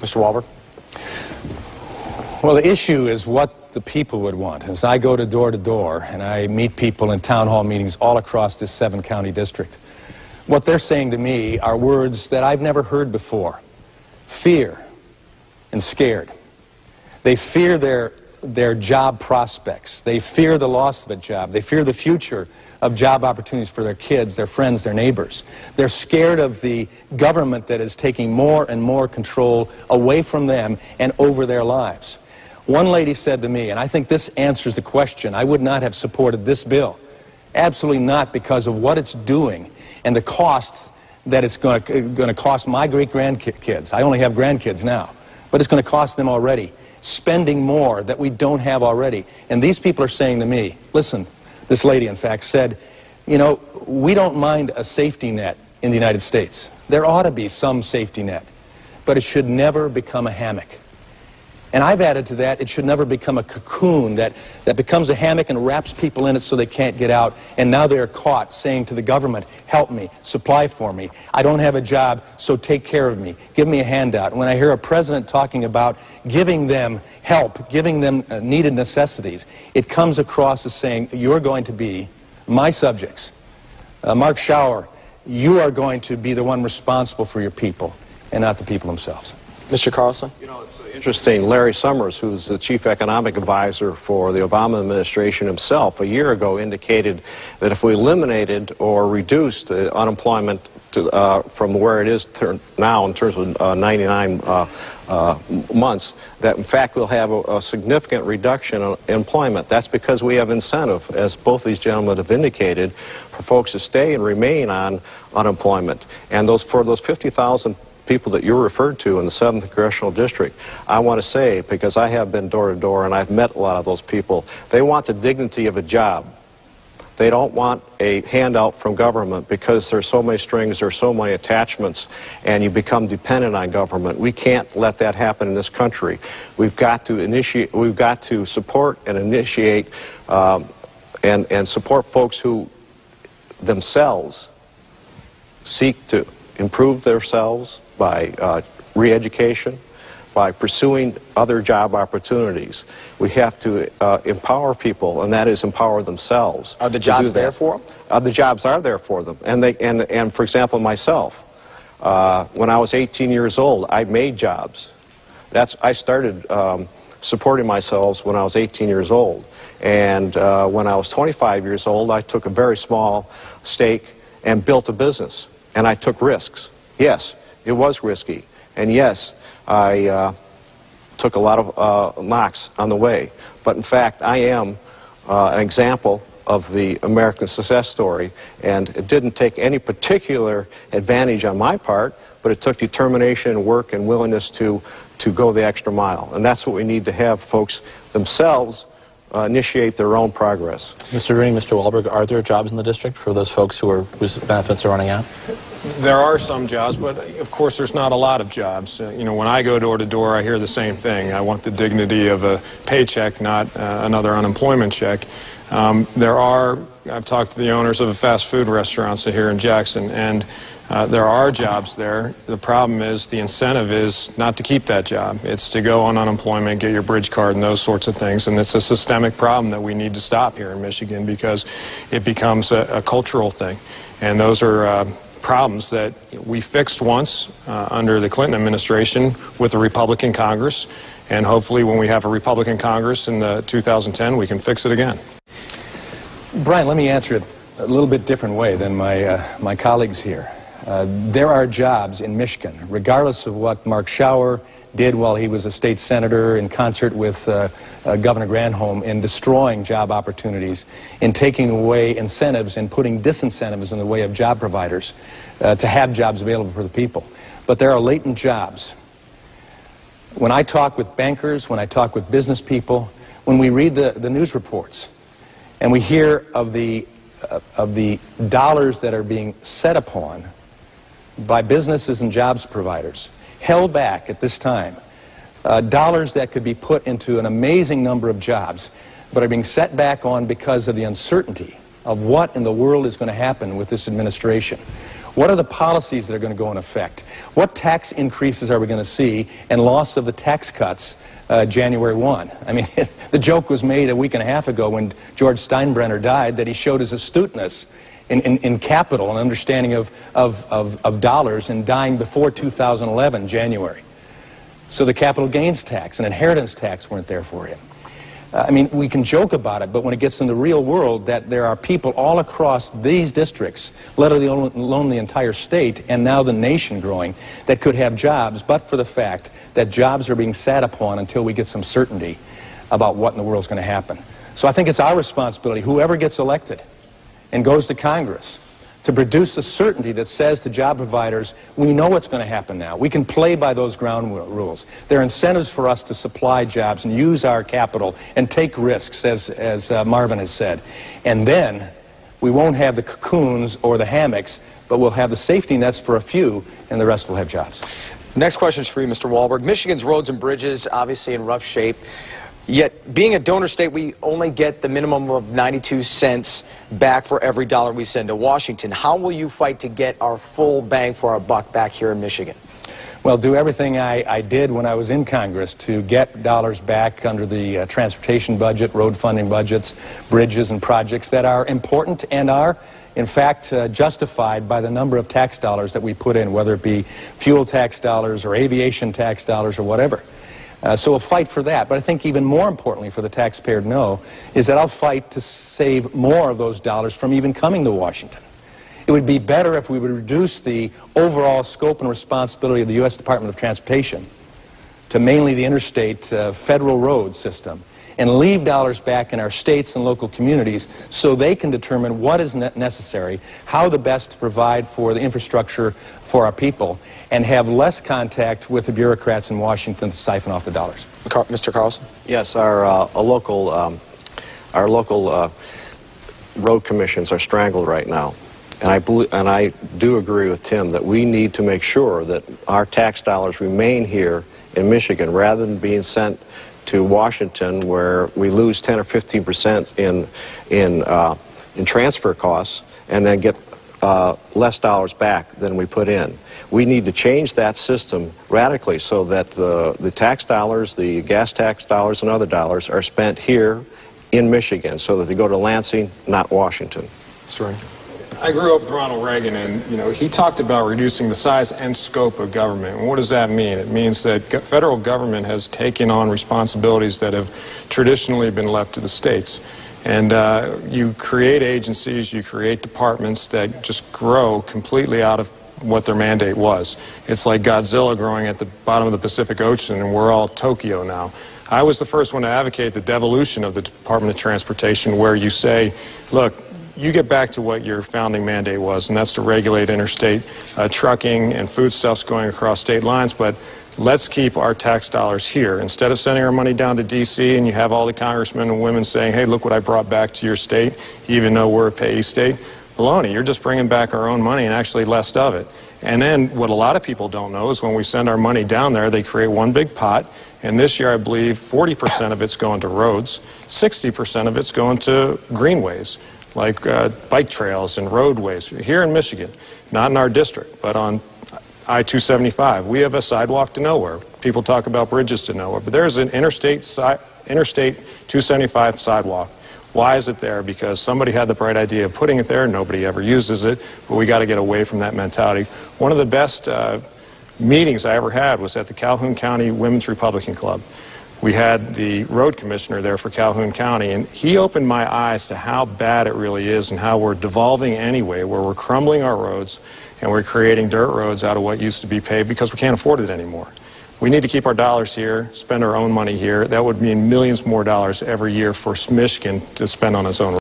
Mr. Walberg? Well, the issue is what the people would want. As I go door to door and I meet people in town hall meetings all across this 7-county district, what they're saying to me are words that I've never heard before. Fear and scared. They fear their job prospects. They fear the loss of a job. They fear the future of job opportunities for their kids, their friends, their neighbors. They're scared of the government that is taking more and more control away from them and over their lives. One lady said to me, and I think this answers the question, I would not have supported this bill. Absolutely not, because of what it's doing and the cost that it's going to cost my great-grandkids. I only have grandkids now, but it's going to cost them already. Spending more that we don't have already. And these people are saying to me, listen, this lady, in fact, said, you know, we don't mind a safety net in the United States. There ought to be some safety net, but it should never become a hammock. And I've added to that, it should never become a cocoon that becomes a hammock and wraps people in it so they can't get out. And now they're caught saying to the government, help me, supply for me. I don't have a job, so take care of me. Give me a handout. And when I hear a president talking about giving them help, giving them needed necessities, it comes across as saying, you're going to be my subjects. Mark Schauer, you are going to be the one responsible for your people and not the people themselves. Mr. Carlson? You know, it's interesting. Larry Summers, who's the chief economic advisor for the Obama administration himself, a year ago indicated that if we eliminated or reduced unemployment from where it is now in terms of 99 months, that in fact we'll have a significant reduction in employment. That's because we have incentive, as both these gentlemen have indicated, for folks to stay and remain on unemployment. And for those 50,000 people that you referred to in the 7th Congressional District, I want to say, because I have been door to door and I've met a lot of those people, they want the dignity of a job. They don't want a handout from government because there's so many strings, there's so many attachments, and you become dependent on government. We can't let that happen in this country. We've got to support and initiate and support folks who themselves seek to improve themselves by re-education, by pursuing other job opportunities. We have to empower people, and that is empower themselves. Are the jobs there for them? The jobs are there for them. And for example, myself, when I was 18 years old, I made jobs. I started supporting myself when I was 18 years old. And when I was 25 years old, I took a very small stake and built a business. And I took risks. Yes, it was risky. And yes, I took a lot of knocks on the way. But in fact, I am an example of the American success story. And it didn't take any particular advantage on my part, but it took determination and work and willingness to go the extra mile. And that's what we need to have folks themselves initiate their own progress. Mr. Green, Mr. Walberg, are there jobs in the district for those folks whose benefits are running out? There are some jobs, but of course there's not a lot of jobs. You know, when I go door to door, I hear the same thing. I want the dignity of a paycheck, not another unemployment check. I've talked to the owners of a fast food restaurant here in Jackson, and there are jobs there. The problem is the incentive is not to keep that job. It's to go on unemployment, get your bridge card, and those sorts of things. And it's a systemic problem that we need to stop here in Michigan because it becomes a cultural thing. And those are problems that we fixed once under the Clinton administration with a Republican Congress. And hopefully when we have a Republican Congress in 2010, we can fix it again. Brian, let me answer it a little bit different way than my colleagues here. There are jobs in Michigan, regardless of what Mark Schauer did while he was a state senator in concert with Governor Granholm in destroying job opportunities, in taking away incentives and putting disincentives in the way of job providers to have jobs available for the people. But there are latent jobs. When I talk with bankers, when I talk with business people, when we read the news reports and we hear of the dollars that are being set upon by businesses and jobs providers, held back at this time, dollars that could be put into an amazing number of jobs, but are being set back on because of the uncertainty of what in the world is going to happen with this administration. What are the policies that are going to go in effect? What tax increases are we going to see, and loss of the tax cuts January 1? I mean, the joke was made a week and a half ago when George Steinbrenner died that he showed his astuteness in capital and understanding of dollars and dying before 2011, January. So the capital gains tax and inheritance tax weren't there for him. I mean, we can joke about it, but when it gets in the real world, that there are people all across these districts, let alone the entire state, and now the nation growing, that could have jobs, but for the fact that jobs are being sat upon until we get some certainty about what in the world is going to happen. So I think it's our responsibility, whoever gets elected and goes to Congress, to produce a certainty that says to job providers, we know what's going to happen now. We can play by those ground rules. There are incentives for us to supply jobs and use our capital and take risks, as Marvin has said. And then we won't have the cocoons or the hammocks, but we'll have the safety nets for a few, and the rest will have jobs. Next question is for you, Mr. Wahlberg. Michigan's roads and bridges, obviously in rough shape. Yet, being a donor state, we only get the minimum of 92 cents back for every dollar we send to Washington. How will you fight to get our full bang for our buck back here in Michigan? Well, do everything I did when I was in Congress to get dollars back under the transportation budget, road funding budgets, bridges and projects that are important and are, in fact, justified by the number of tax dollars that we put in, whether it be fuel tax dollars or aviation tax dollars or whatever. So we'll fight for that. But I think even more importantly for the taxpayer to know is that I'll fight to save more of those dollars from even coming to Washington. It would be better if we would reduce the overall scope and responsibility of the U.S. Department of Transportation to mainly the interstate federal road system and leave dollars back in our states and local communities so they can determine what is necessary, how the best to provide for the infrastructure for our people, and have less contact with the bureaucrats in Washington to siphon off the dollars. Mr. Carlson? Yes, our local road commissions are strangled right now. And I do agree with Tim that we need to make sure that our tax dollars remain here in Michigan rather than being sent to Washington, where we lose 10 or 15% in transfer costs and then get less dollars back than we put in. We need to change that system radically so that the tax dollars, the gas tax dollars and other dollars are spent here in Michigan so that they go to Lansing, not Washington. Mr. Ring. I grew up with Ronald Reagan, and he talked about reducing the size and scope of government. And what does that mean? It means that federal government has taken on responsibilities that have traditionally been left to the states. And you create agencies, you create departments that just grow completely out of what their mandate was. It's like Godzilla growing at the bottom of the Pacific Ocean, and we're all Tokyo now. I was the first one to advocate the devolution of the Department of Transportation, where you say, look, you get back to what your founding mandate was, and that's to regulate interstate trucking and foodstuffs going across state lines, but let's keep our tax dollars here. Instead of sending our money down to D.C. and you have all the congressmen and women saying, hey, look what I brought back to your state, even though we're a payee state. Baloney, you're just bringing back our own money and actually less of it. And then what a lot of people don't know is when we send our money down there, they create one big pot, and this year I believe 40% of it's going to roads, 60% of it's going to greenways, like bike trails and roadways here in Michigan, not in our district, but on I-275. We have a sidewalk to nowhere. People talk about bridges to nowhere, but there's an Interstate 275 sidewalk. Why is it there? Because somebody had the bright idea of putting it there. Nobody ever uses it, but we got to get away from that mentality. One of the best meetings I ever had was at the Calhoun County Women's Republican Club. We had the road commissioner there for Calhoun County, and he opened my eyes to how bad it really is and how we're devolving anyway, where we're crumbling our roads and we're creating dirt roads out of what used to be paved because we can't afford it anymore. We need to keep our dollars here, spend our own money here. That would mean millions more dollars every year for Michigan to spend on its own.